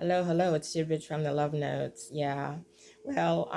Hello. It's Tidbits from the Love Notes. Yeah. Well,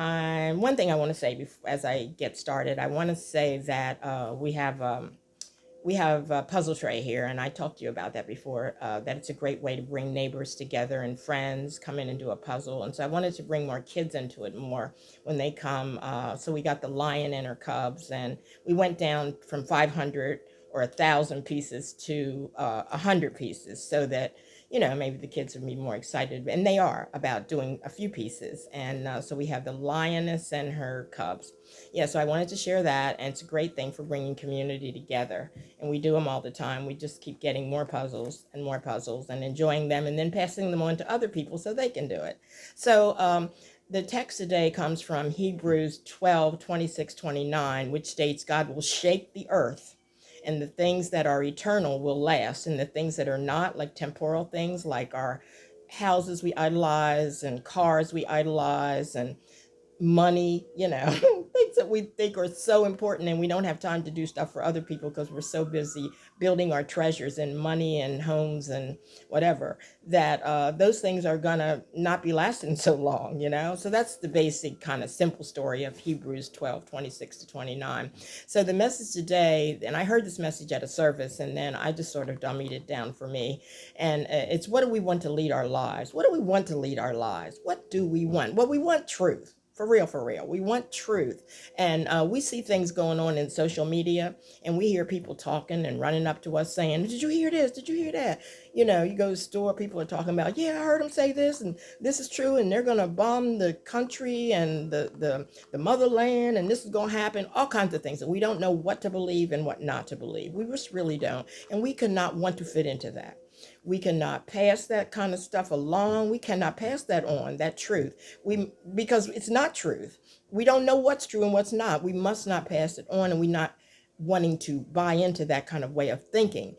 one thing I want to say as I get started. I want to say that we have a puzzle tray here, and I talked to you about that before. That it's a great way to bring neighbors together and friends come in and do a puzzle. And so I wanted to bring more kids into it more when they come. So we got the lion and her cubs, and we went down from 500 or 1,000 pieces to 100 pieces, so that maybe the kids would be more excited, and they are, about doing a few pieces. And so we have the lioness and her cubs. Yeah, so I wanted to share that, and it's a great thing for bringing community together, and we do them all the time. We just keep getting more puzzles and enjoying them, and then passing them on to other people so they can do it. So the text today comes from Hebrews 12, 26, 29, which states, God will shake the earth, and the things that are eternal will last, and the things that are not, like temporal things, like our houses we idolize and cars we idolize and money, things that we think are so important, and we don't have time to do stuff for other people because we're so busy building our treasures in money and homes and whatever, that those things are gonna not be lasting so long. So that's the basic kind of simple story of Hebrews 12, 26 to 29. So the message today, and I heard this message at a service, and then I just sort of dummied it down for me, and it's, what do we want to lead our lives? What do we want to lead our lives? What do we want? Well, we want truth. For real, for real. We want truth. And we see things going on in social media, and we hear people talking and running up to us saying, did you hear this? Did you hear that? You go to the store, people are talking about, yeah, I heard them say this, and this is true, and they're going to bomb the country and the motherland, and this is going to happen, all kinds of things. And we don't know what to believe and what not to believe. We just really don't. And we cannot want to fit into that. We cannot pass that kind of stuff along. We cannot pass that on, that truth. Because it's not truth. We don't know what's true and what's not. We must not pass it on, and we're not wanting to buy into that kind of way of thinking.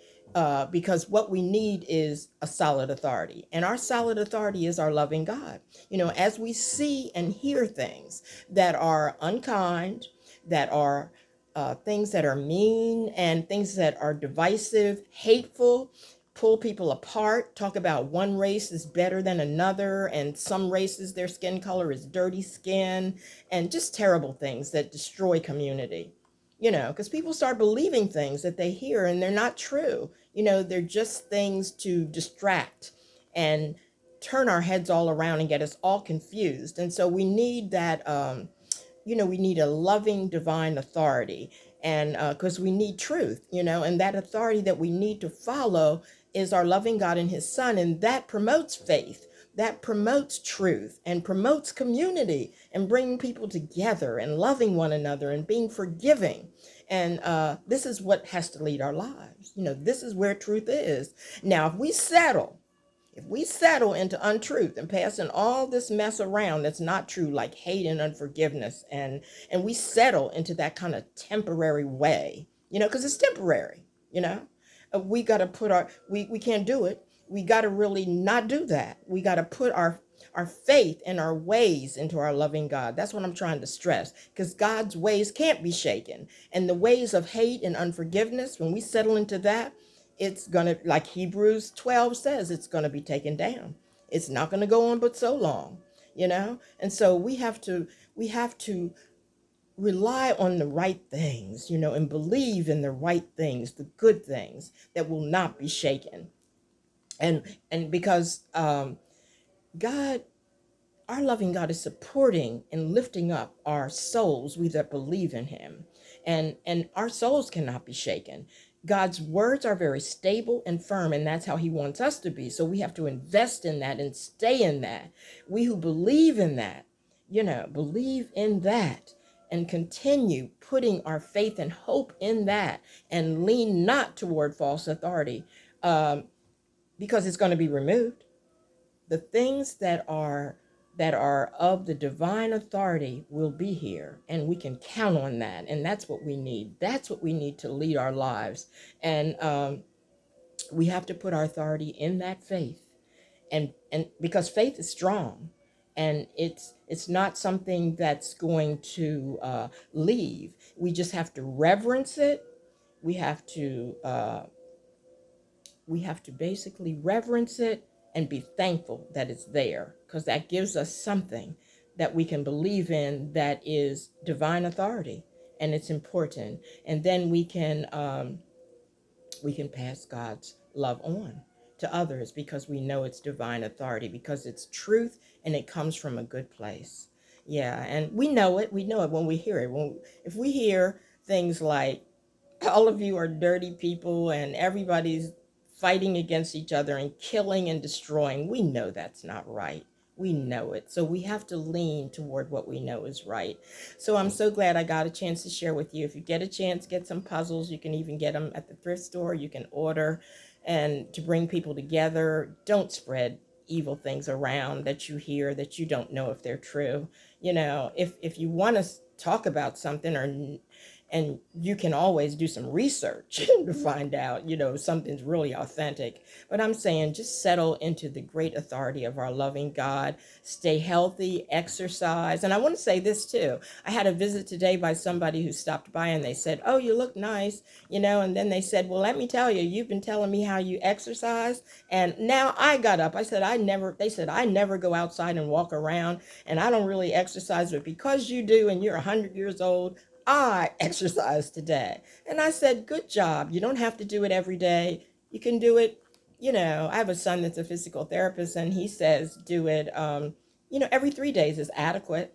Because what we need is a solid authority. And our solid authority is our loving God. As we see and hear things that are unkind, that are things that are mean, and things that are divisive, hateful, pull people apart, talk about one race is better than another, and some races, their skin color is dirty skin, and just terrible things that destroy community. Because people start believing things that they hear, and they're not true. They're just things to distract and turn our heads all around and get us all confused. And so we need that. We need a loving divine authority, and because we need truth, and that authority that we need to follow is our loving God and his son, and that promotes faith, that promotes truth, and promotes community, and bringing people together and loving one another and being forgiving. And this is what has to lead our lives. This is where truth is. Now, if we settle into untruth and passing all this mess around that's not true, like hate and unforgiveness, and we settle into that kind of temporary way, because it's temporary, we got to put we can't do it. We got to really not do that. We got to put our faith and our ways into our loving God. That's what I'm trying to stress, because God's ways can't be shaken. And the ways of hate and unforgiveness, when we settle into that, it's going to, like Hebrews 12 says, it's going to be taken down. It's not going to go on but so long. And so we have to rely on the right things, and believe in the right things, the good things that will not be shaken. And because God, our loving God, is supporting and lifting up our souls, we that believe in him. And our souls cannot be shaken. God's words are very stable and firm, and that's how he wants us to be. So we have to invest in that and stay in that. We who believe in that, believe in that, and continue putting our faith and hope in that, and lean not toward false authority, because it's going to be removed. The things that are of the divine authority will be here, and we can count on that. And that's what we need. That's what we need to lead our lives. And we have to put our authority in that faith, and because faith is strong, and it's not something that's going to leave. We just have to reverence it. We have to basically reverence it and be thankful that it's there, because that gives us something that we can believe in that is divine authority, and it's important. And then we can pass God's love on to others because we know it's divine authority, because it's truth and it comes from a good place. Yeah, and we know it. We know it when we hear it. If we hear things like, all of you are dirty people and everybody's fighting against each other and killing and destroying, we know that's not right. We know it. So we have to lean toward what we know is right. So I'm so glad I got a chance to share with you. If you get a chance, get some puzzles. You can even get them at the thrift store. You can order, and to bring people together. Don't spread evil things around that you hear that you don't know if they're true. If you want to talk about something, and you can always do some research to find out, something's really authentic. But I'm saying just settle into the great authority of our loving God. Stay healthy, exercise. And I want to say this too. I had a visit today by somebody who stopped by, and they said, "Oh, you look nice," and then they said, "Well, let me tell you, you've been telling me how you exercise." And now I got up. They said, "I never go outside and walk around, and I don't really exercise, but because you do and you're 100 years old, I exercise today." And I said, "Good job. You don't have to do it every day. You can do it." I have a son that's a physical therapist, and he says do it, every 3 days is adequate,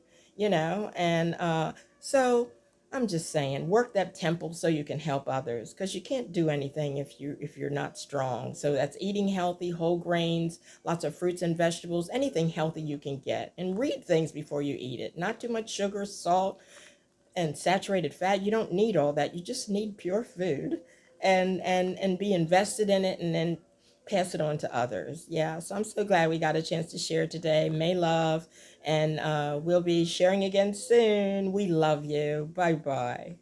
so I'm just saying, work that temple so you can help others, because you can't do anything if you're not strong. So that's eating healthy, whole grains, lots of fruits and vegetables, anything healthy you can get, and read things before you eat it. Not too much sugar, salt, and saturated fat. You don't need all that. You just need pure food, and be invested in it, and then pass it on to others. Yeah, so I'm so glad we got a chance to share today. May love, and we'll be sharing again soon. We love you. Bye bye.